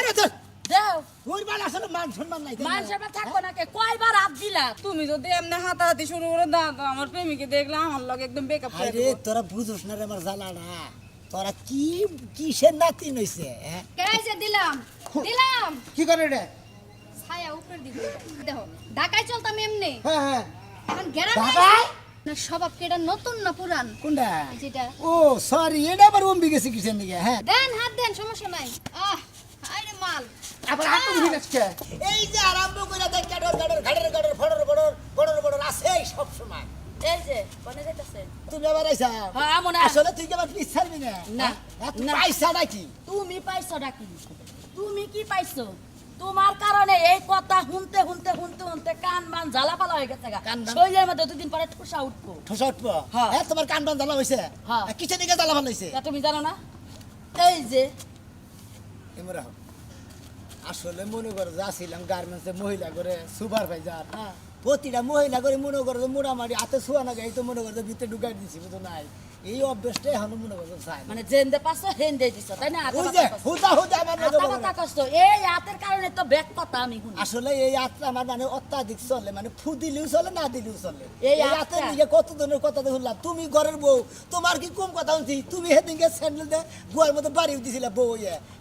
আরে তো দাও ওই বাল আসলে মান সম্মান নাই মানুষের থাকবো নাকি কয়বার হাত দিলা তুমি যদি এমনি হাতাহাতি শুরু করে দাও তো আমার প্রেমিকে দেখলে আমার লগে একদম বেকআপ করে আরে তোরা বুঝছ না রে আমার জ্বালাটা তোরা কি কিসের নাতি নইছে হ্যাঁ কেছে দিলাম দিলাম কি করে রে ছায়া উপরে দিবে দেখো ঢাকায় চলতাম এমনি হ্যাঁ হ্যাঁ এখন গ্রামে ঢাকায়? না স্বভাব কেটা নতুন না পুরান কোনটা যেটা ও সরি এটা আবার অম্বি গেছে কিসের দিকে হ্যাঁ দেন হাত দেন সমস্যা নাই আরে মাল আবার হাত ধরে গেছে এই যে আরম্ভ করে দেখ গাড়র গাড়র ঘাড়র ঘাড়র ফড়র ফড়র ফড়র ফড়র আছে সব সময় এই যে কোনে যাইতাছে তুমি আবার আইছা হ্যাঁ মনে আসলে তুই কি আবার প্লিজ ছাড়বি না না, তুই না। পয়সা নাকি তুমি পাইছো নাকি তুমি কি পাইছো তোমার কারণে এই কথা শুনতে শুনতে শুনতে শুনতে কান মান জ্বালাপালা হয়ে গেছে গা কান মান? শরীরের মধ্যে দুদিন পরে ঠোসা উঠবো ঠোসা উঠবো হ্যাঁ। হ্যাঁ তোমার কান বান জ্বালা হয়েছে হ্যাঁ। কিসের দিকে জ্বালা ভালো হয়েছে তা তুমি জানো না এই যে এমরা আসলে মনে করো যাচ্ছিলাম গার্মেন্টসে মহিলা করে সুপারভাইজার হ্যাঁ। প্রতিটা মহিলা করে মনে করো যে মোটামুটি হাতে ছোঁয়া না এই তো মনে করো যে ভিতরে ঢুকাই দিচ্ছি বুঝো নাই এই অভ্যাসটা এখন মনে করো চাই না। মানে জেন্দে পাচ্ছ হেন্দে দিছ তাই না ওই যে হুদা হুদা আমার লগে বলে না। কষ্ট এই হাতের কারণে তো ব্যাক কথা আমি শুনি আসলে এই আত্মা আমার মানে অত্যাধিক চলে মানে ফু দিলেও চলে না দিলেও চলে এই এই আত্মা- আত্মার দিকে কত ধরনের কথা তো শুনলাম তুমি ঘরের বউ তোমার কি কম কথা শুনছি তুমি সেদিনকে স্যান্ডেল দিয়ে গুয়ার মধ্যে বাড়ি দিছিলে বউ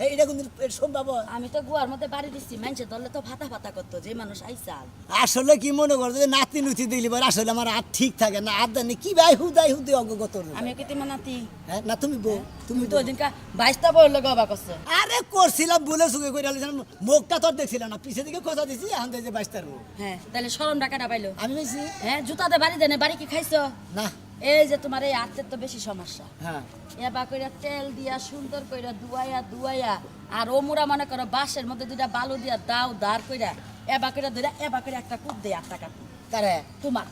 এটা কিন্তু সম্ভব হয়? আমি তো গুয়ার মধ্যে বাড়ি দিচ্ছি মানুষের দলে তো ভাতা ভাতা করতো যে মানুষ আইসাল আসলে কি মনে করছো যে নাতি নুতি দিলি পরে আসলে আমার হাত ঠিক থাকে না হাত দেন কি ভাই হুদাই হুদে অজ্ঞগত আমি কি তুমি নাতি হ্যাঁ না তুমি বউ তুমি তুমি তো বউ। ওই দিনকা 22টা বই লোক অবাক করছো আরে করছিলাম বলে সুখে করে আলিছিলাম মুখটা তোর দেখছিলাম না পিছের দিকে কথা দিছি এখন দেখছি 22টার বউ হ্যাঁ তাহলে শরম টাকাটা পাইলো আমি বলছি হ্যাঁ জুতাতে বাড়ি দেনে বাড়ি কি খাইছো না এই যে তোমার এই হাতের তো বেশি সমস্যা হ্যাঁ এবা কইরা তেল দিয়া সুন্দর কইরা দুয়াইয়া দুয়াইয়া আর ওমুরা মনে করো বাঁশের মধ্যে দুইটা বালু দিয়া দাও দাঁড় কইরা এবা কইরা ধরে এবা করে একটা কূপ দেয় 8 টাকা তারে তোমার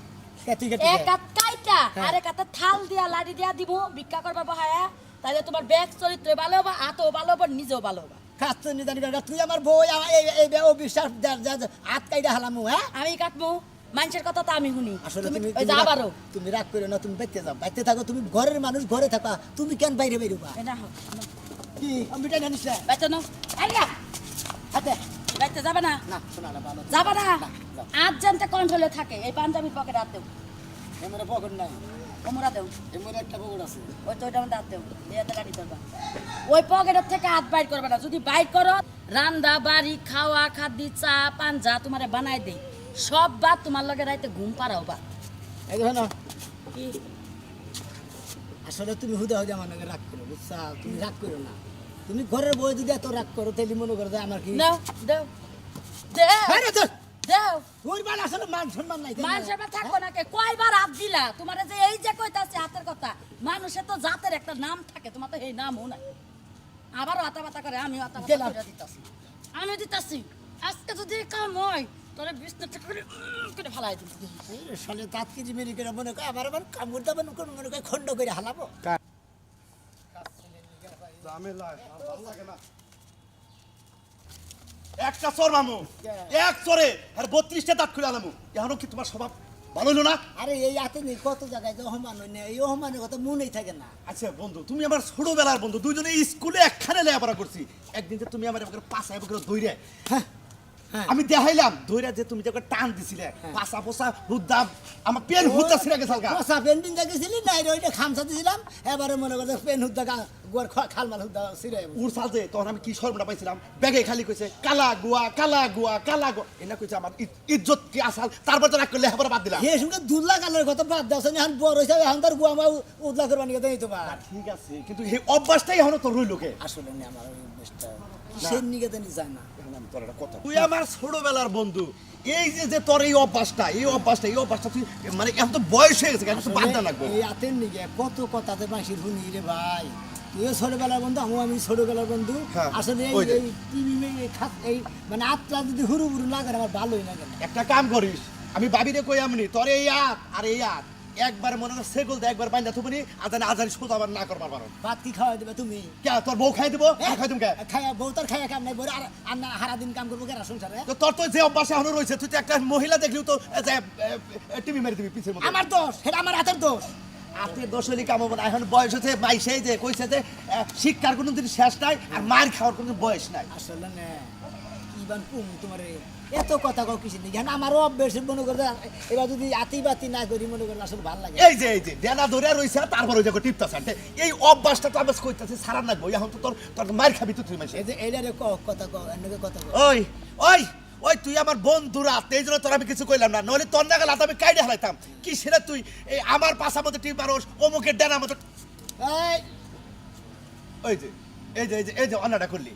ঠিক এক হাত কাইটা হ্যাঁ। আর এক হাতে থাল দিয়া লাড়ি দিয়া দিব ভিক্ষা করবা বহায়া তাহলে তোমার ব্যাগ চরিত্র ভালো হবা হাতও ভালো হবা নিজেও ভালো হবা খাচ্ছ নিদানি করে তুই আমার বউ এই ও বিশ্বাস হাত কাইটা হালামু হ্যাঁ আমি কাটবো মানুষের কথা তো আমি শুনি আসলে তুমি তুমি ওই যা আবারও তুমি রাগ করো না তুমি বাইতে যাও বাইতে থাকো তুমি ঘরের মানুষ ঘরে থাকা তুমি কেন বাইরে বেরোবা এটা হোক কি কম্পিউটার জানিস না বেচে নাও আইয়া হাতে বাইতে যাবে না না শোনা না ভালো যাবে না যাও। আজ জানতে কন্ট্রোলে থাকে এই পাঞ্জাবির পকেটে হাত দেও এমন পকেট নাই ওমরা দেও এমন একটা পকেট আছে ওই তো ওইটা মধ্যে হাত দেও এই হাতে গাড়ি ধরবা ওই পকেটের থেকে হাত বাইর করবে না যদি বাইর করো রান্দা বাড়ি খাওয়া খাদ্যি চা পাঞ্জা তোমারে বানাই দেই সব বাদ তোমার লগে রাইতে ঘুম পাড়াও বা এই দেখো না কি আসলে তুমি হুদা হুদা আমার নাকি রাগ করো বুঝছা তুমি রাগ করো না তুমি ঘরের বই যদি এত রাগ করো তাহলে মনে করো যে আমার কি দাও দাও দাও হ্যাঁ না তো দাও ওই বাল আসলে মান সম্মান নাই তাই না? মানুষের থাকবো নাকি কয়বার হাত দিলা তোমার যে এই যে কইতাছে হাতের কথা মানুষের তো জাতের একটা নাম থাকে তোমার তো এই নামও নাই আবারও হাতা বাতা করে আমি হাতা বাতা দিলাম। করে দিতাছি আমি দিতাছি আজকে যদি কাম হয় তাহলে বিছনাটা করে করে ফালাই দিবি এই শালে দাঁত কেজি মেরি করে মনে করে আবার কামড় দাবার মনে করে খন্ড করে হালাবো একটা চোর মামু এক চোরে আর 32টা দাঁত খুলে আলামু এখনো কি তোমার স্বভাব ভালো হলো না? আরে এই হাতে নেই কত জায়গায় যে অহমান হয় না এই অহমানের কথা মনেই থাকে না আচ্ছা বন্ধু তুমি আমার ছোটবেলার বন্ধু দুইজনে স্কুলে একখানে লেখাপড়া করছি একদিন যে তুমি আমার পাশায় দৌড়ে হ্যাঁ হ্যাঁ আমি দেখাইলাম দৌড়ে যে তুমি যে ওকে টান দিছিলে পাশা পোসা হুদ্দা আমার পেন হুদ্দা ছিঁড়ে গেছে হালকা। কষা পেন দিন গেছিলি না ওইটা খামসা দিয়েছিলাম এবারে মনে করছে পেন হুদ্দা গোয়ার খালমাল হুদ্দা ছিঁড়ে উড় সালতে তখন আমি কি শর্মটা পাইছিলাম ব্যাগে খালি কইছে কালা গুয়া কালা গুয়া কালা গুয়া এনা কইছে আমার ইজ্জত কি আসাল তারপর তো রাখ করলে লেখাপড়া বাদ দিলাম। হে সঙ্গে দুল্লা কালের কথা বাদ দেওয়া এখন বড় হিসাবে এখন তার গুয়া মা উদলা করবানি কথা এই তো বা ঠিক আছে কিন্তু এই অভ্যাসটাই এখনো তোর রইল কে? আসলে না আমার ওই অভ্যাসটা কিসের নিকেতনই যায় না তুই আমার ছোটবেলার বন্ধু এই যে তোর এই অভ্যাসটা তুই মানে এখন তো বয়স হয়ে গেছে এখন তো বাদ দেওয়া লাগবে। এই হাতের নিকে কত কথাতে মাসির শুনি রে ভাই তুইও ছোটবেলার বন্ধু আমি ছোটবেলার বন্ধু হ্যাঁ, আসলে ওই যে। এই টিভি এই মানে আতলা যদি হুরু হুরু না করে আমার ভালোই লাগে না একটা কাম করিস আমি ভাবিরে কই আমনি তোর এই আত আর এই আত একবার মনে কর সেগুল দে একবার বাইন্দা থুবনি আজানি সোজা আবার না করবার পারো ভাত কি খাওয়াই দেবে তুমি কে তোর বউ খাই দিব খাই তুমি কে? খাইয়া বউ তার খাইয়া কাম নাই বলে আর না হারা দিন কাম করবো কেনা সংসারে তো তোর তো যে অভ্যাস এখনো রয়েছে তুই তো একটা মহিলা দেখলিও তো টিভি মেরে দিবি পিছের মধ্যে। আমার দোষ সেটা আমার হাতের দোষ আপনি দোষলি কামাবো না, এখন বয়স হচ্ছে মাইসেই যে কইছে যে শিক্ষার কোনো দিন শেষ নাই আর মার খাওয়ার কোনো বয়স নাই। আসলে না ইবান কুম তোমারে এত কথা কও কিসের দিকে আমারও অভ্যেস মনে করে এবার যদি আতি বাতি না করি মনে করে আসলে ভালো লাগে এই যে ডেনা ধরে রইছে তারপর ওই যে টিপতাছে এই অভ্যাসটা তো আমি কইতাছি সারা লাগবো, এখন তো তোর মার খাবি তো তুই মাসে। এই যে এইটারে কথা কও এনেকে কথা কও ওই ওই ওই তুই আমার বন্ধুরা, এই জন্য তোর আমি কিছু কইলাম না, নইলে তোর না গেলে আমি কাইডে হারাইতাম। কি সেটা তুই এই আমার পাশার মধ্যে টিপ মারোস, অমুকের ডেনার মতো। এই ওই যে এই যে অন্যটা করলি,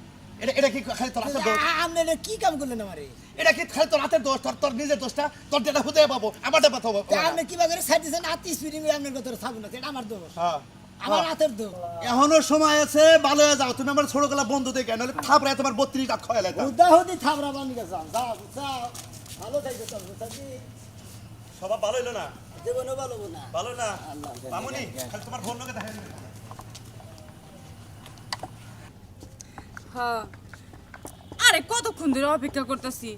এটা কি খালি তোর হাতের দোষ? আপনি এটা কি কাম করলেন আমারে এটা কি খালি তোর হাতের দোষ? তোর নিজের দোষটা তোর যেটা হতে পাবো, আমারটা পাবো। আপনি কিবা করে ছাড় দিয়েছেন আতি স্পিরিং আপনার কথা ছাড়বো না এটা আমার দোষ হ্যাঁ আমার হাতের দোষ এখনো সময় আছে, ভালো হয়ে যাও। তুমি আমার ছোট গলা বন্ধু দেখে, নাহলে থাপড়ায় তোমার 32 রাত খাওয়া লাগে। উদাহরণ থাবরা বানি গেছে যাও যাও ভালো থাকবে চল বুঝাছি সবাই ভালো হইলো না? জীবনও ভালো না ভালো না আল্লাহ জানে। মামুনি, খালি তোমার ফোন লোকে দেখা দিবে। হ্যাঁ আরে কতক্ষণ ধরে অপেক্ষা করতেছি,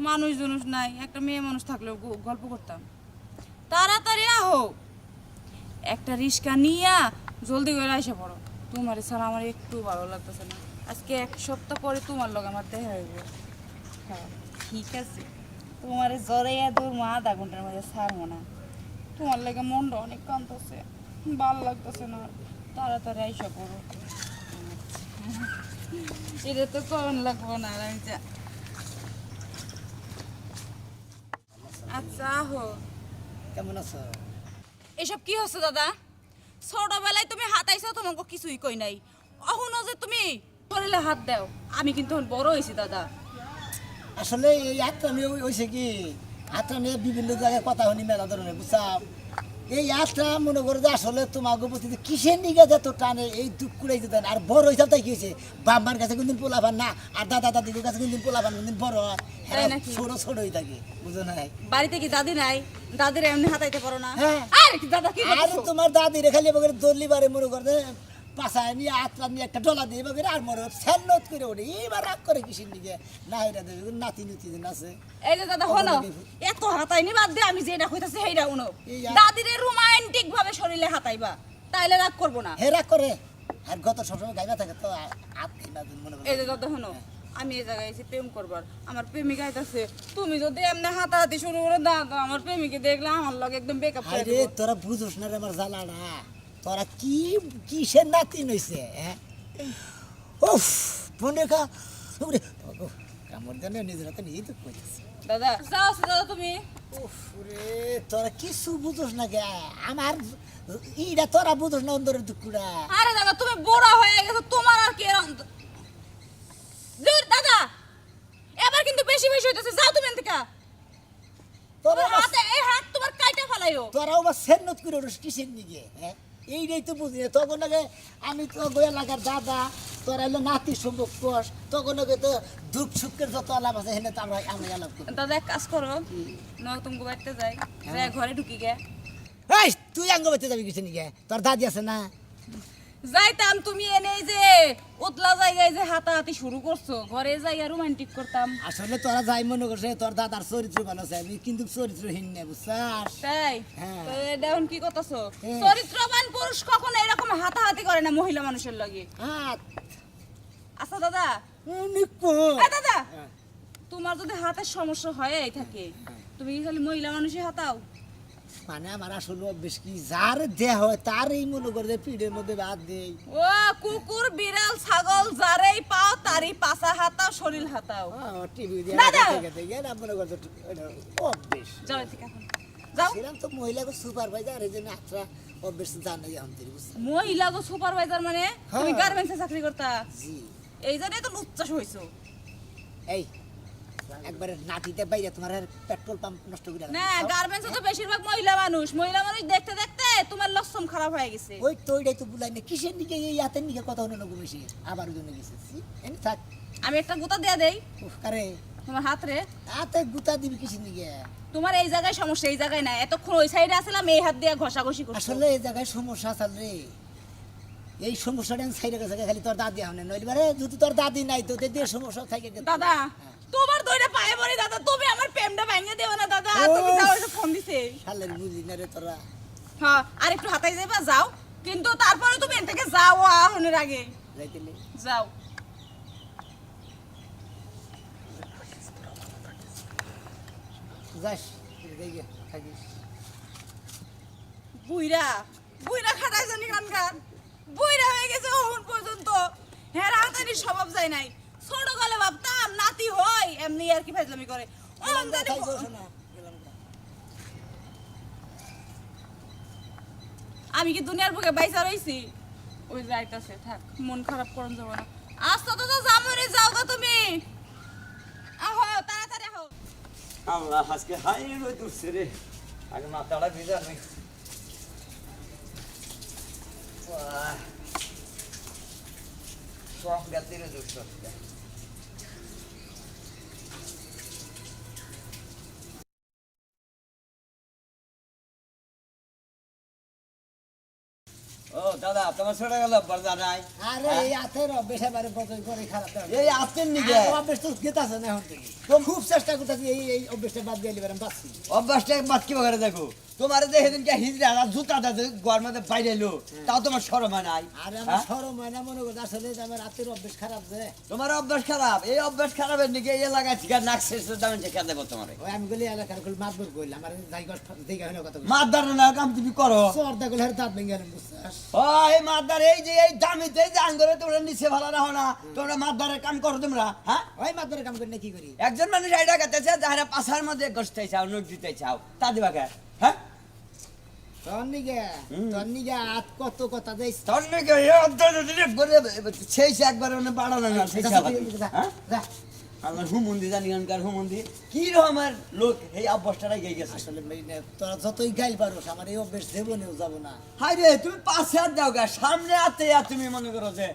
মানুষ জনুষ নাই, একটা মেয়ে মানুষ থাকলেও গল্প করতাম। তাড়াতাড়ি আহো, একটা রিক্সা নিয়া জলদি করে এসে পড়ো। তোমার ছাড়া আমার একটু ভালো লাগতেছে না, আজকে 1 সপ্তাহ পরে তোমার লগে আমার দেখা হইব। হ্যাঁ ঠিক আছে, তোমার জ্বরে দূর মা আধা ঘন্টার মধ্যে ছাড়বো না। তোমার লাগে মনটা অনেক কাঁদতেছে, ভালো লাগতেছে না, তাড়াতাড়ি এসে পড়ো। এটা তো কোন লাগবো না, আমি আচ্ছা আহো। কেমন আছো এসব কি হচ্ছে দাদা? ছোটবেলায় তুমি হাত আইছো, তোমাকে কিছুই কই নাই, অহনো যে তুমি শরীরে হাত দাও। আমি কিন্তু এখন বড় হয়েছি দাদা। আসলে এই যাত্রা নিয়ে হয়েছে কি যাত্রা নিয়ে বিভিন্ন জায়গায় কথা শুনি মেলা ধরনের বুঝছাম। এই যাত্রা মনে করো যে আসলে তোমাকে প্রতি কিসের নিগে যত টানে এই দুঃখ কুড়াই দিতে আর বড় হিসাব তাই কি হয়েছে বাম্মার কাছে কোনদিন পোলাপান না আর দাদা দাদির কাছে কোনদিন পোলাপান কোনদিন বড় হয় তাই নাকি? ছোট ছোট হয়ে থাকে বুঝো না বাড়িতে কি দাদি নাই? দাদির এমনি হাতাইতে পারো না? হ্যাঁ। আরে কি দাদা কি আর করছো? তোমার দাদি খালি এবার দল্লি বারে মনে করে পাশায় নিয়ে আতলা নিয়ে একটা ডলা দিয়ে এবার আর মনে স্যান্নত করে ওঠে এবার রাগ করে কিসের নিগে না এটা দেবে নাতি নুতি দিন আছে এই যে দাদা হলো এত হাতাইনি, বাদ দিয়ে আমি যেটা কইতাছি সেইটা শুনো। দাদিরে রোমান্টিক ভাবে শরীরে হাতাইবা, তাইলে রাগ করবো না। হে রাগ করে আর গত সবসময় গাইবা থাকে তো আত্মীয় না মনে করে এই যে দাদা হলো আমি এই জায়গায় এসে প্রেম করবার, আমার প্রেমিকা আইতাছে, তুমি যদি এমনি হাতাহাতি শুরু করে দাও তো আমার প্রেমিকে দেখলে আমার লগে একদম বেকআপ করে আরে দেবো। তোরা বুঝোস না রে আমার জ্বালাটা তোরা কি কিসের নাতি নইছে হ্যাঁ উফ ফোনে কা ওরে কামড় জানে নিজের হাতে নিজেই তো কইতেছে দাদা যাও দাদা তুমি। উফ রে তোরা কিছু বুঝোস না গে আমার ইটা তোরা বুঝোস না অন্তরের দুঃখটা আরে দাদা তুমি বড় হয়ে গেছো, তোমার আর কি এরকম দূর দাদা, এবার কিন্তু বেশি বেশি হইতাছে, যাও তুমি এখান থেকে। তোরা তোমার হাতে এই হাত তোমার কাইটা ফেলাইও। তোরাও বা সেন্নত করে ওঠস কিসের নিগে হ্যাঁ এইটাই তো বুঝি না। তখন আগে আমি তো এলাকার দাদা তোরা এলো নাতি সম্ভব কোষ তখন আগে তো দুঃখ সুখের যত আলাপ আছে হেনে তো আমরা আলাপ করি দাদা এক কাজ করো না, তুমি বাড়িতে যাই যাই ঘরে ঢুকি গে। এই তুই আঙ্গ বাড়িতে যাবি কিসের নিগে তোর দাদি আছে না যাইতাম, তুমি এনে যে উতলা জায়গায় যে হাতাহাতি শুরু করছো, ঘরে যাইয়া রোমান্টিক করতাম। আসলে তোরা যাই মনে করছে তোর দাদার চরিত্র ভালো আছে আমি কিন্তু চরিত্রহীন নেই বুঝছাস তাই হ্যাঁ। তো এটা এখন কি করতেছো? হ্যাঁ। চরিত্রবান পুরুষ কখনো এরকম হাতাহাতি করে না মহিলা মানুষের লগে। হাত আচ্ছা দাদা, অনেক কম। এই দাদা তোমার যদি হাতের সমস্যা হয় থাকে তুমি কি খালি মহিলা মানুষই হাতাও? মানে আমার আসলে অভ্যেস কি যার দেহ হয় তার এই মনে করে যে পিঠের মধ্যে ভাত দেই ও কুকুর বিড়াল ছাগল যারেই পাও তারই পাছা হাতাও শরীর হাতাও। টিভি দিয়ে দাদা! দেখে না মনে করছে এটা অভ্যেস যাও ঠিক এখন যাও। ছিলাম তো মহিলাকে সুপারভাইজার এই জন্য আত্রা অভ্যেস জানাই আমাদের বুঝছেন মহিলা গো সুপারভাইজার মানে তুমি হ্যাঁ। গার্মেন্টসে চাকরি করতা, জি এই জন্যই তো লুচ্চাস হইছো। এই একবারে নাটিতে বাইরে তোমার আর পেট্রোল পাম্প নষ্ট করে না গার্মেন্টসে তো বেশিরভাগ মহিলা মানুষ দেখতে দেখতে তোমার লক্ষণ খারাপ হয়ে গেছে। ওই তো ওইটাই তো বুলাই না কিসের নিকে এই হাতের নিকে কথা হলো না বেশি আবার ওই জন্য গেছে এমনি থাক আমি একটা গুতা দিয়ে দেই উফ, আরে তোমার হাত রে, হাতে গুতা দিবি কিসের নিকে তোমার এই জায়গায় সমস্যা, এই জায়গায় না। এতক্ষণ ওই সাইডে আসলাম এই হাত দিয়ে ঘষাঘষি করছো। আসলে এই জায়গায় সমস্যা আছে রে এই সমস্যাটা সাইডে গেছে খালি তোর দাদি হয় না নইলে বারে যদি তোর দাদি নাই তো দিয়ে সমস্যা থাকে দাদা তোমার দইটা পায়ে পড়ি দাদা, তুমি আমার প্রেমটা ভেঙে দিও না দাদা। ও। তুমি যাও এসে ফোন দিছে। শালের বুঝলি না রে তোরা হ্যাঁ আর একটু হাতাই যাইবা যাও, কিন্তু তারপরে তুমি এখান থেকে যাও আহনের আগে যাইতেলি যাও। যাস দেখে থাকিস বুইরা বুইরা খাটাই জানি কানকার, বুইরা হয়ে গেছে ওহন পর্যন্ত, হ্যাঁ হাতানির স্বভাব যায় নাই। ছোট গলে ভাবতাম নাতি হয় এমনি আর কি ফাজলামি করে, ওহন জানি আমি কি দুনিয়ার বুকে বাইসা রইছি? ওই যাইতাছে, থাক মন খারাপ করন যাব না। আস্তে তো জামুরে যাও গো তুমি, আহো তাড়াতাড়ি আহো। আল্লাহ আজকে হাই রই দূরছে রে, আগে মাথাটা ভিজা নেই। সব গাতে রে দূরছে। ও দাদা তোমার ছেড়ে গেল বর্দা নাই? আরে এই আতের অভ্যেস এবারে বদল করে খারাপ দেওয়া এই আসতেন নিগে অভ্যেস তো গেতাছে না এখন থেকে খুব চেষ্টা করতেছি এই অভ্যেসটা বাদ দিয়ে এবার আমি বাঁচছি অভ্যাসটা বাদ কি করে দেখো, তোমার যে সেদিন কে হিজড়া আর জুতা দাদা ঘর মধ্যে বাইরে এলো, তাও তোমার শরম হয় নাই? আর আমার সরম হয় না মনে করতে আসলে যে আমার রাতের অভ্যেস খারাপ যে তোমার অভ্যাস খারাপ, এই অভ্যাস খারাপের নিকে এই এলাকায় ঠিক নাক শেষ দামে শেখা দেবো তোমার। ওই আমি গেলে এলাকার কল মাতবর কইলাম আমার জায়গা দেখে হয় না কথা মারদার না কাম তুমি করো। সর্দা গেলে আর দাঁত ভেঙে গেলাম বুঝছাস ও এই মারদার এই যে এই দামিতে এই যে আঙ্গুরে তোমরা নিচে ভালো রাখো না, তোমরা মারদারের কাম করো তোমরা। হ্যাঁ ওই মাতবরের কাম করে না কি করি একজন মানুষ আইডা কাটাছে যারা পাশার মধ্যে গসতে চাও নোট দিতে চাও তা দিবা কে? হ্যাঁ তোর নিগে আত কত কথা দেইস তোর নাকি এই অন্তর দিলে করে সেই একবার মানে বাড়ানো না সেই হ্যাঁ যা আমার হুমুন্দি জানি গানকার হুমুন্দি কি রকমের লোক এই অভ্যাসটা গিয়ে গেছে। আসলে তোরা যতই গাইল পারোস আমার এই অভ্যেস জীবনেও যাবো না হাই রে তুমি পাশে হাত দাও গা, সামনে হাতে আর তুমি মনে করো যে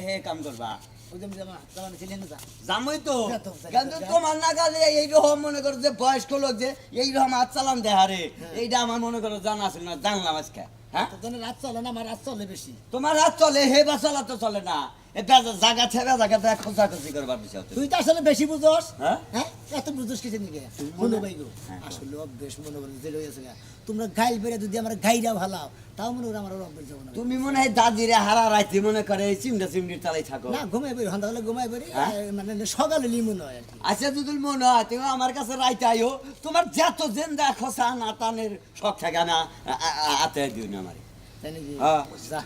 হে কাম করবা। ওই যে আমার জামানে ছিলেন না যা জামই তো যা তো, যা, কিন্তু যা। তোমার নাগালে এইরকম মনে করো যে বয়স্ক লোক যে এইরকম হাত চালান দেহারে এইটা আমার মনে করো জানা আছে না, জানলাম আজকে। হ্যাঁ তোর জন্য রাত চলে না আমার রাত চলে বেশি তোমার হাত চলে হে বা চলা তো চলে না, এটা জায়গা ছেড়ে জায়গাতে খোঁচাখুচি করবার বিষয় তো। তুই তো আসলে বেশি বুঝোস হ্যাঁ? হ্যাঁ এত বুঝোস কিছু নিকে মনে ভাই গো হ্যাঁ। আসলে অভ্যেস মনে করেন যে লইয়াছে গা তোমরা গাইল বেড়ে যদি আমরা গাইরা ভালাও তাও মনে করে আমার আর অভ্যেস যাবো না তুমি মনে হয় দাদিরে হারা রাইতে মনে করে এই চিমটা চিমটির তালাই থাকো। না ঘুমাই বেরি হন্তা হলে ঘুমাই বেরি হ্যাঁ? মানে সকালে লিমন হয় আর কি আচ্ছা দুদুল মনে হয় তুমি আমার কাছে রাইতে আইও, তোমার যত জেন্দা খোসা নাতানের শখ থাকে না আতে দিও না আমার। তাই নাকি হ্যাঁ। যা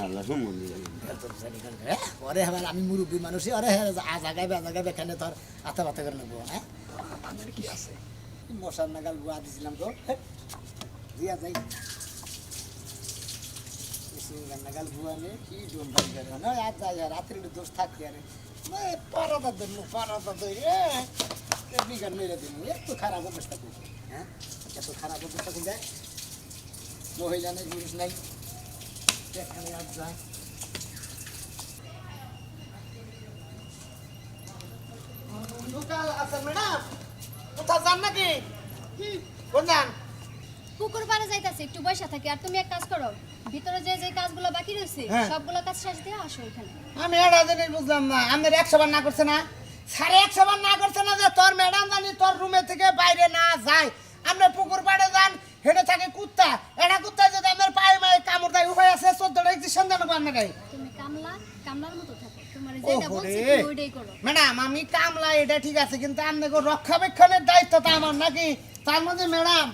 আল্লাহ হুমুন্দি ওরে হ্যাঁ আমি মুরব্বী মানুষই ওরে হ্যাঁ জাগাইবে জাগাইবে এখানে তোর আতা বাতা করে নেবো হ্যাঁ আমার কি আছে মশার নাগাল বুয়া দিছিলাম তো দিয়া যাই নাগাল বুয়া নে কি জোন ভাই করে না আজ যাই রাত্রি দোষ থাকতে আরে পারাদা ধরলো পারাদা ধরে বিঘার মেরে দিন এত খারাপ অবস্থা করছে হ্যাঁ এত খারাপ অবস্থা করে যায় মহিলা নেই পুরুষ নাই এখানে আজ যায় লোকাল আছে ম্যাডাম কোথাও যান নাকি কোন যান পুকুর পাড়ে যাইতাছে একটু বসে থাকি, আর তুমি এক কাজ করো, ভিতরে যে যে কাজগুলো বাকি রয়েছে হ্যাঁ। সবগুলো কাজ শেষ দিয়ে আসো এখানে। আমি এটা জিনিস বুঝলাম না আপনার 100 বার না করছে না 150 বার না করছে না যে তোর ম্যাডাম জানি তোর রুমে থেকে বাইরে না যায় আমরা পুকুর পাড়ে যান হেঁটে থাকে কুত্তা এটা কুত্তা যদি আমার পায়ে মায়ে কামড় দেয় উপায় আছে 14টা ইঞ্জেকশন দেন আপনার তুমি কামলার মতো থাকো, তোমার যেটা বলছি ওহরে। তুমি ওইটাই করো। ম্যাডাম আমি কামলা এটা ঠিক আছে কিন্তু আপনাকে রক্ষাবেক্ষণের দায়িত্বটা আমার নাকি তার মধ্যে ম্যাডাম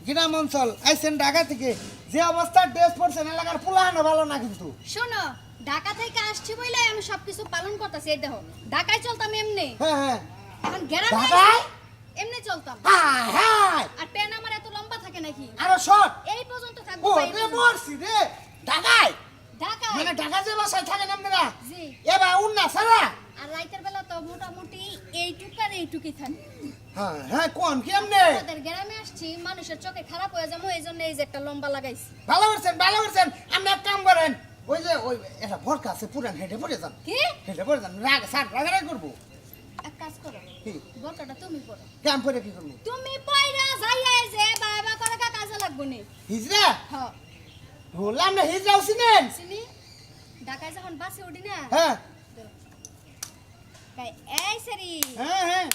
গ্রাম অঞ্চল আইসেন ঢাকা থেকে যে অবস্থার ড্রেস পরছেন এলাকার পুলাহানো ভালো না কিন্তু শোনো, ঢাকা থেকে আসছি বইলে আমি সবকিছু পালন করতেছি। এই দেখো ঢাকায় চলতাম এমনি, হ্যাঁ হ্যাঁ এখন গ্রামে ঢাকায়? আইছি, এমনি চলতাম। হ্যাঁ হ্যাঁ আর পেন আমার এত লম্বা থাকে নাকি? আরো শর্ট এই পর্যন্ত থাকবো। ও এই রে পর্যন্ত। মরছি রে ঢাকায় ঢাকায় মানে ঢাকা যে বাসায় থাকেন আপনারা জি। এবার উন্না সারা আর রাইতের বেলা তো মোটামুটি এইটুক আর এইটুকুই থাকে। হ্যাঁ হ্যাঁ কোন কি আপনি আমাদের গ্রামে আসছি, মানুষের চোখে খারাপ হয়ে যাবো, এই জন্য এই যে একটা লম্বা লাগাইছি। ভালো করছেন আপনি এক কাম করেন ওই যে ওই একটা ভরকা আছে পুরান হেঁটে পড়ে যান কি হেঁটে পড়ে যান রাগ সার রাগারাগ করবো এক কাজ করো, কি বরকাটা তুমি পড়ো। কাম করে কি করবো তুমি পয়রা যাইয়া যে বাবা করে কাজে লাগবো নি। হিজরা হ্যাঁ বললাম না হিজরাও চিনেন চিনি, ঢাকায় যখন বাসে উঠি না, হ্যাঁ তাই এই সারি হ্যাঁ হ্যাঁ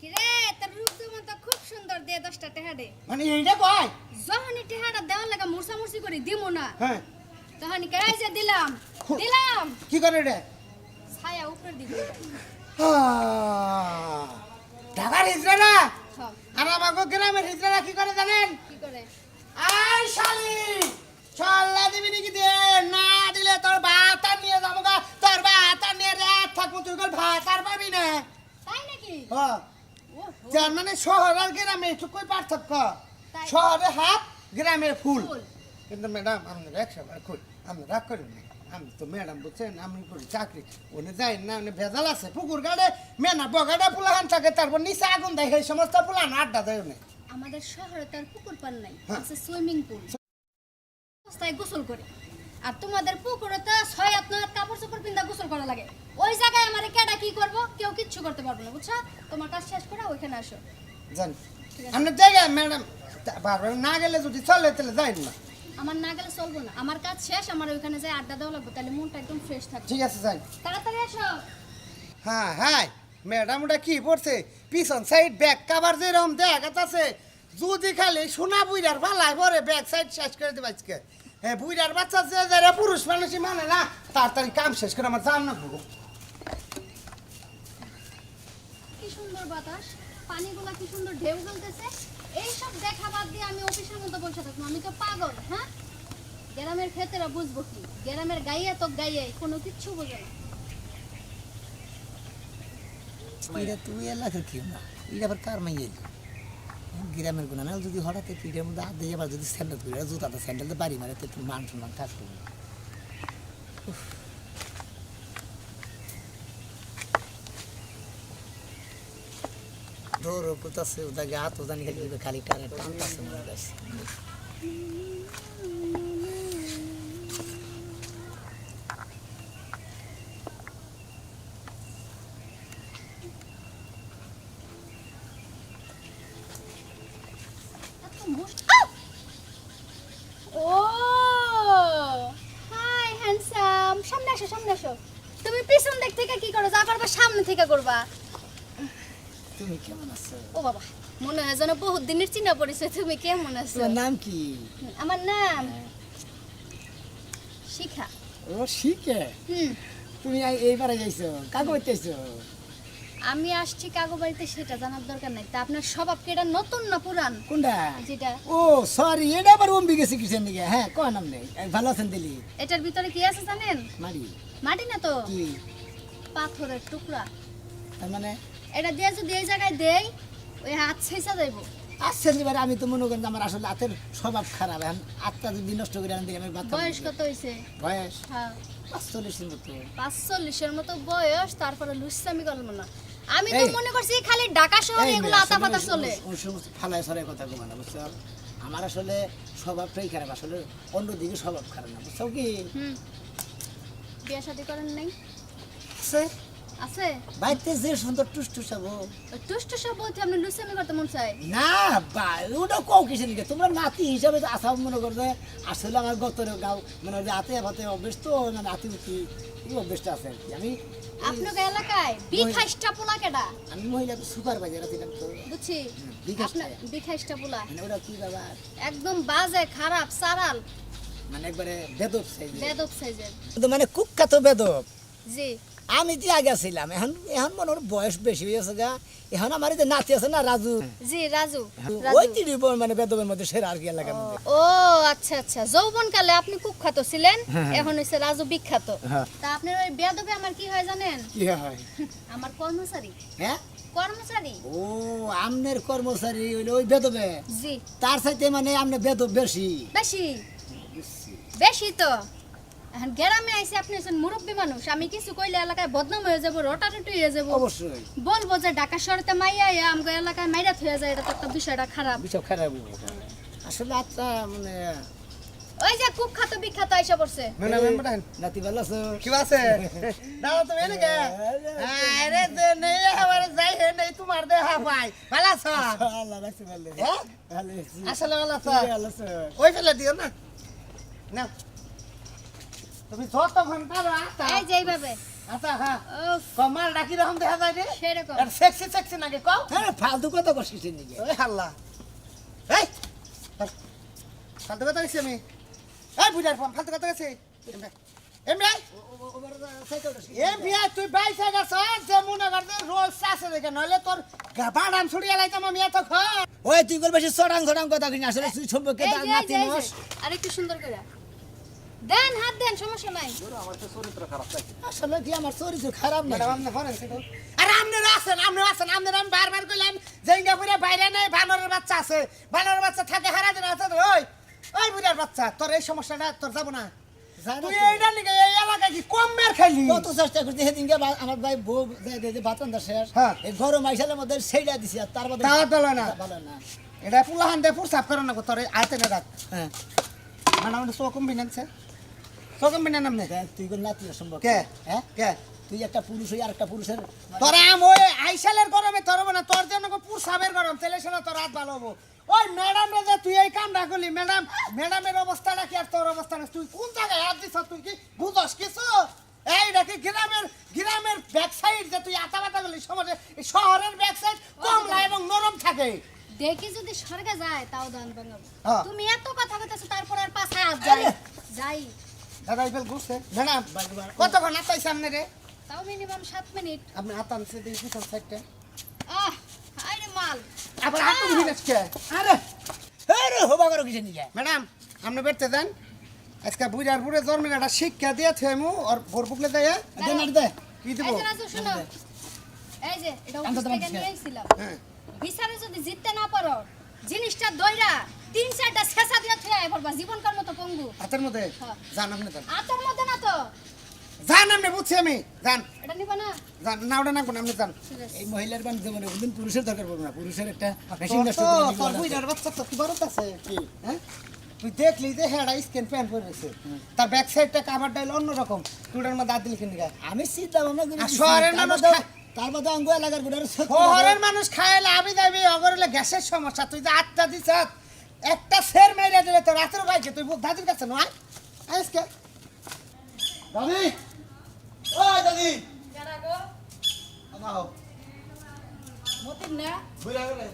কিরে তোর রূপ যেমন তো খুব সুন্দর দে 10টা টাকা দে মানে এইটা কয় যখনই টাকাটা দেওয়ার লাগা মুরসি করে দিমু না হ্যাঁ তখনই কে যে দিলাম দিলাম কি করে রে ছায়া উপরে দিব ঢাকার হিজড়ারা সব আর আমাকে গ্রামের হিজড়ারা কি করে জানেন? কি করে আই শালি চল্লা দিবি নাকি দে, না দিলে তোর ভাত আর নিয়ে যাবো গা, তোর ভাত আর নিয়ে রাত থাকবো, তুই কল ভাত আর পাবি না। তাই নাকি যার মানে শহর আর গ্রামে একটু কই পার্থক্য, তাই। শহরে হাফ গ্রামের ফুল। ফুল। কিন্তু ম্যাডাম আমরা একসাথে কই আমরা রাগ করি না, আমি তো ম্যাডাম বুঝছেন আমি করি চাকরি, ওনে যাই না ওনে ভেজাল আছে, পুকুর গাড়ে মেনা বগাড়ে পোলাহান থাকে, তারপর নিচে আগুন দেয়, সেই সমস্ত পোলাহান আড্ডা দেয় ওনে। আমাদের শহরে তার পুকুর পান নাই হ্যাঁ। আছে সুইমিং পুল অবস্থায় গোসল করে আর তোমাদের পুকুরে তো 6-8 কাপড় চোপড় পিন্দা গোসল করা লাগে ওই জায়গায় আমারে কেডা কি করব কেউ কিচ্ছু করতে পারবে না বুঝছো তোমার কাজ শেষ করে ওইখানে আসো জান আমরা জায়গা ম্যাডাম বারবার না গেলে যদি চলে তাহলে যাই না। আমার না গেলে চলবো না আমার কাজ শেষ আমার ওইখানে যাই আড্ডা দেওয়া লাগবে তাহলে মনটা একদম ফ্রেশ থাকবে ঠিক আছে যাই। তাড়াতাড়ি আসো হ্যাঁ হ্যাঁ ম্যাডাম ওটা কি পড়ছে পিছন সাইড ব্যাক কাভার যেরকম দেখা আছে, যদি খালি সোনা বুইরার পালায় পরে ব্যাক সাইড শেষ করে দেবে আজকে। হ্যাঁ বুইরার বাচ্চা যে যারা পুরুষ মানুষই মানে না, তাড়াতাড়ি কাম শেষ করে আমার জান না ঘুরো। কি সুন্দর বাতাস পানিগুলা কি সুন্দর ঢেউ খেলতেছে এইসব দেখা বাদ দিয়ে আমি অফিসের মতো বসে থাকবো আমি তো পাগল হ্যাঁ গ্রামের ক্ষেতেরা বুঝবো কি গ্রামের গাইয়ে তো গাইয়ে কোনো কিচ্ছু বোঝে না এটা তুই এলাকার কি না, এটা আবার কার মাইয়ে গ্রামের গুণা না, যদি হঠাৎ পিঠের মধ্যে হাত দিয়ে আবার যদি স্যান্ডেল পরে জুতাটা স্যান্ডেলতে বাড়ি মারে তো একটু মান সম্মান থাকতো। দৌড় করতেছে ওদের হাত ওদানি খালি খালি টানে টানতেছে মনে হচ্ছে। এত ও হাই হ্যান্ডসাম সামনে আসো তুমি পিছন দিক থেকে কি করো যা করবা সামনে থেকে করবা তুমি কেমন আছো? ও বাবা মনে হয় যেন বহুত দিনের চিনা পরিচয় তুমি কেমন আছো তোমার নাম কি? আমার নাম শিখা ও শিখে হুম তুমি এইবারে যাইছো কাকে বলতেছো? আমি আসছি কাগো বাড়িতে সেটা জানার দরকার নাই তা আপনার স্বভাব কি এটা নতুন না পুরান কোনটা? যেটা ও সরি এটা আবার অম্বি গেছে কিসের নিকে? হ্যাঁ কোন নাম নেই, ভালো আছেন দিলি? এটার ভিতরে কি আছে জানেন মারি মাটি না তো কি পাথরের টুকরা তার মানে? এটা দিয়ে যদি এই জায়গায় দেই ওই হাত ছেঁচা যাইব আসছেন এবার আমি তো মনে করেন যে আমার আসলে হাতের স্বভাব খারাপ, এখন আত্মা যদি নষ্ট করে আনতে আমি বাচ্চা বয়স কত হয়েছে বয়স হ্যাঁ 45 মতো। 45-এর মতো বয়স তারপরে লুচ্ছামি করবো না আমি তো এই, মনে করছি খালি ঢাকা শহরে এগুলো আতাপাতা চলে ওই সমস্ত ফালায় সরাই কথা বলবো না বুঝছো, আমার আসলে স্বভাবটাই খারাপ, আসলে অন্যদিকে স্বভাব খারাপ না বুঝছো কি? হুম বিয়ে শাদী করেন নাই আছে আছে বাইতে যে সুন্দর টুসটুস হবো ওই টুস সব বলতে আপনি লুচ্ছামি করতে মন চায় না ভাই ওটা কও কিসের নিকে, তোমরা নাতি হিসাবে তো আসাম মনে করবে, আসলে আমার গতরে গাও মানে যে হাতে হাতে অভ্যেস তো মানে নাতি উঠি এই অভ্যেসটা আছে আর কি। আমি আপনাদের এলাকায় বিখাইস্টা পোলা কেডা আমি মহিলা সুপারভাইজার ছিলাম তো, বুঝছি বিকাশটা। আপনার বিখাইস্টা পোলা মানে ওটা কি ব্যাপার, একদম বাজে খারাপ সারাল মানে একবারে বেদব সাইজ, বেদব সাইজের মানে কুখ্যাত বেদব। জি আমি যে আগে ছিলাম, এখন এখন মনে ওর বয়স বেশি হয়েছে গা, এখন আমার এই যে নাতি আছে না রাজু, জি রাজু ওই তিন মানে বেদবের মধ্যে সেরা আর কি এলাকার মধ্যে। ও আচ্ছা আচ্ছা যৌবন কালে আপনি কুখ্যাত ছিলেন এখন হইছে রাজু বিখ্যাত হ্যাঁ। তা আপনার ওই বেদবে আমার কি হয় জানেন কি হয়? আমার কর্মচারী হ্যাঁ কর্মচারী ও আমনের কর্মচারী হইলো ওই বেদবে, জি তার সাথে মানে আমনে বেদব বেশি। বেশি বেশি তো এখন গ্রামে আইসি আপনি হচ্ছেন মুরব্বী মানুষ আমি কিছু কইলে এলাকায় বদনাম হয়ে যাবো রটারটি হয়ে যাবো অবশ্যই বলবো যে ঢাকা শহরে মাইয়া আমগো এলাকায় মাইরাত হয়ে যায় এটা তো একটা বিষয়টা খারাপ বিষয় খারাপ আসলে আচ্ছা মানে ওই যে কুখ্যাত বিখ্যাত আইসা পড়ছে নাতি ভালো আছো? কি আছে দাদা তুমি এনে কে আরে দে নেই আমার যাই হে নেই তোমার দেহা পাই ভালো আছো আল্লাহ রাখছে ভালো। হ্যাঁ? ভালো আছি। আসলে ভালো আছো ভালো আছো? ওই ফেলে দিও না না তুমি যতক্ষণ পারো আতা এই যে এইভাবে আতা হ্যাঁ উফ, কমাল ডাকি রকম দেখা যায় রে সেরকম আর সেক্সি সেক্সি নাকি কও হ্যাঁ ফালতু কথা করছিস নিকে ওই আল্লাহ এই ফালতু কথা কইছি আমি এই বুঝার ফালতু কথা কইছি এমবিআই এমবিআই তুই বাইসে গেছ যে মনে করতে রোজ চাষে দেখে নইলে তোর বাড়ান ছড়িয়ে লাইতাম আমি এতক্ষণ ওই তুই করে বেশি চড়াং চড়াং কথা কিনা আসলে তুই সম্পর্কে এই যে, এই নাতি যে, এই যে। নস আর একটু সুন্দর করে দেন হাত দেন সমস্যা নাই আসলে কি আমার চরিত্র খারাপ না আরে আপনারা আছেন আপনারা আমি বারবার কইলাম জেঙ্গাপুরে বাইরে নেই বানরের বাচ্চা আছে বানরের বাচ্চা থাকে হারা দিন আছে ওই ওই বুড়ার বাচ্চা তোর এই সমস্যাটা তোর যাব না তুই এইটা লিখে এই এলাকায় কি কম মের খাইলি কত চেষ্টা করতে সেদিনকে আমার ভাই বউ যে বাতনটা শেষ এই গরম আইসালের মধ্যে সেইটা দিছি আর তার মধ্যে তা ভালো না এটা পুলাহান দে পুরসাপ করো না তোর আইতে না রাখ হ্যাঁ মানে আমাদের চোখম বিনানছে চোখম বিনান নাম নেই তুই কোন নাতি সম্ভব কে হ্যাঁ কে তুই একটা পুরুষ হই আর একটা পুরুষের তোর আম ওই আইসালের গরমে তোর না তোর জন্য পুরসাবের গরম তেলে শোনা তোর রাত ভালো হবো ওই ম্যাডাম রে যে তুই এই কামটা করলি ম্যাডামের অবস্থাটা কি আর তোর অবস্থা না তুই কোন জায়গায় হাত দিছ তুই কি বুঝস কিছু এই নাকি গ্রামের ব্যাক সাইড যে তুই আতা বাতা করলি সমাজে শহরের ব্যাক সাইড কমলা এবং নরম থাকে দেখি যদি স্বর্গে যায় তাও দান ভাঙাবো হ্যাঁ। তুমি এত কথা কইতাছো তারপর আর পাছায় হাত যাই যাই দাদা ইফেল ঘুরছে ম্যাডাম কতক্ষণ আতাই সামনে রে তাও মিনিমাম 7 মিনিট আপনি আতান সে দিই পিছন সাইডটা আহ আরে মাল আবার হাত তুলি আজকে আরে আরে হবা করো কিছু নিয়ে ম্যাডাম আপনি বেরতে দেন আজকে বুড়ার বুড়ে জন্মের একটা শিক্ষা দিয়ে থেমু আর ভোর পুকলে দেয় দেন আর দে কি দেব এই যে রাজু শুনো এই যে এটা অফিস থেকে নিয়ে আইছিলাম হ্যাঁ বিচারে যদি জিততে না পারো জিনিসটা দইরা 3-4টা ছেঁচা দিয়ে থুয়ে আই পড়বা জীবন কার মতো পঙ্গু হাতের মধ্যে হ্যাঁ। জান আপনি দেন আতার মধ্যে না তো জান আপনি বুঝছি আমি জান এটা নিবা না জান না ওটা না কোন আপনি জান ঠিক আছে। এই মহিলার বান জীবনে কোনদিন পুরুষের দরকার পড়বে না পুরুষের একটা মেশিন নষ্ট করে দিবে তোর বুইড়ার বাচ্চা তো তুই বড় আছে কি হ্যাঁ তুই দেখলি যে হেডা স্ক্যান প্যান করে রয়েছে তার ব্যাক সাইডটা কাভার ডাইল অন্যরকম টুটার মধ্যে দাঁত দিলি কিনে আমি চিন্তা ভাবনা করি শহরের মানুষ তার মধ্যে অঙ্গ এলাকার গুড়ার শহরের মানুষ খাইলে আমি যাবি অগরলে গ্যাসের সমস্যা তুই যে আটটা দিছ একটা সের মাইরা দিলে তোর রাতের বাইকে তুই দাদির কাছে নয় আজকে দাদি ও দাদি কেডা গো আমাও মতিন না বুইরা গেলে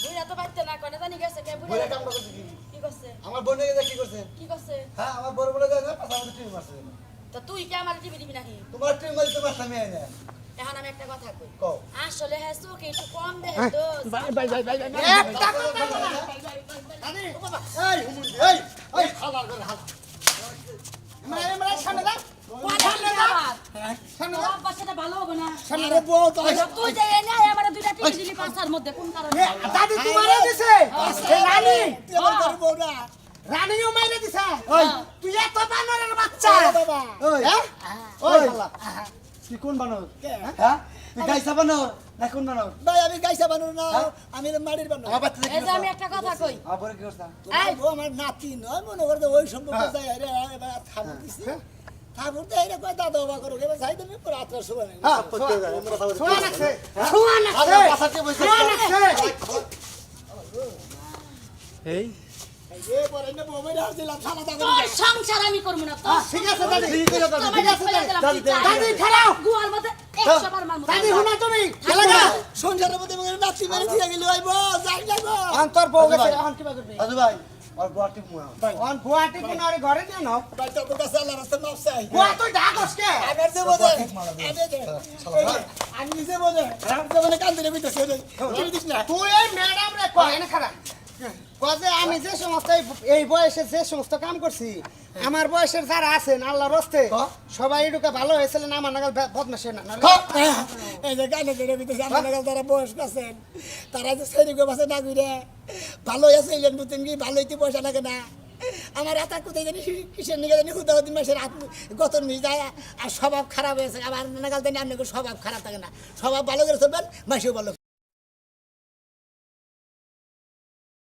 বুইরা তো বাইতে না কোনে জানি গেছে কে বুইরা বুইরা কাম করতে কি কি করছে আমার বোন নিয়ে কি করছে কি করছে হ্যাঁ আমার বড় বড় জায়গা পাশাপাশি টিম আছে তো তুই কি আমার টিভি দিবি নাকি তোমার টিম মারি তোমার সামনে আয় না এখন আমি একটা কথা কই কও আসলে হ্যাঁ চোখে একটু কম দেখে তো একটা কথা বলা দাদি এই এই খালার করে হাল আমরা সামনে দাও সামনে দাও সামনে দাও বাচ্চাটা ভালো হবে না সামনে রে বউ তো তুই যে এনে আমার দুইটা টিভি দিলি পাঁচার মধ্যে কোন কারণে দাদি তোমারে দিছে এই রানী তুই আমার করে বউ না রানীও মাইরে দিছে ওই তুই এত বানরের বাচ্চা বাবা ওই ওই শালা তুই কোন বানর হ্যাঁ তুই গাইসা বানর না কোন বানর ভাই আমি গাইসা বানর না আমি মাড়ির বানর আমার বাচ্চা এই যে আমি একটা কথা কই আবার কি করছ এই ও আমার নাতি নয় মনে করতে ওই সম্পর্ক যায় আরে এবার থামুর দিছি থামুর দেয় রে কয় দাদা বাবা করো এবার যাই তুমি পুরো আত্রা শুভ নাই শোনা লাগছে শোনা লাগছে পাশাতে বসে শোনা লাগছে এই এ পরে না মোবাইল আর দিলা থালা দাও তোর সংসার আমি করব না তো ঠিক আছে দাদি ঠিক আছে দাদি, ঠিক আছে দাদি দাদি দাদি খারাপ গুয়ার মধ্যে 100 বার মারমু দাদি শুনা তুমি এলাকা সংসারের মধ্যে মনে নাতি মেরে দিয়ে গেল আইবো যাই যাবো অন্তর বউ গেছে এখন কি করবি দাদু ভাই আর গুয়াহাটি মুয়া অন গুয়াহাটি কি নরে ঘরে নিয়ে নাও ভাই তো কাছে আল্লাহ রাস্তা মাপ চাই গুয়া তুই ঢাকস কে আমার যে বোঝে আমি নিজে বোঝে আমার তো মানে কান দিলে বিতেছে তুই দিস না তুই এই ম্যাডাম রে কয় এনে খারাপ কজে আমি যে সমস্ত এই বয়সে যে সমস্ত কাম করছি আমার বয়সের যারা আছেন আল্লাহর রাস্তে সবাই এটুকু ভালো হয়েছিলেন আমার নাগাল বদমাশে না এই যে গানে ধরে বিতেছে আমার নাগাল যারা বয়স্ক আছেন তারা যে সেরিগো বাসে না ঘুরে ভালো হয়েছে এলেন বুঝতেন কি ভালো হইতে পয়সা লাগে না আমার হাত কোথায় জানি কিসের নিগে জানি হুদাহুদ্দিন মাসের হাত গতর মিস যায় আর স্বভাব খারাপ হয়েছে আমার নাগাল জানি আপনাকে স্বভাব খারাপ থাকে না স্বভাব ভালো করে চলবেন মাসেও ভালো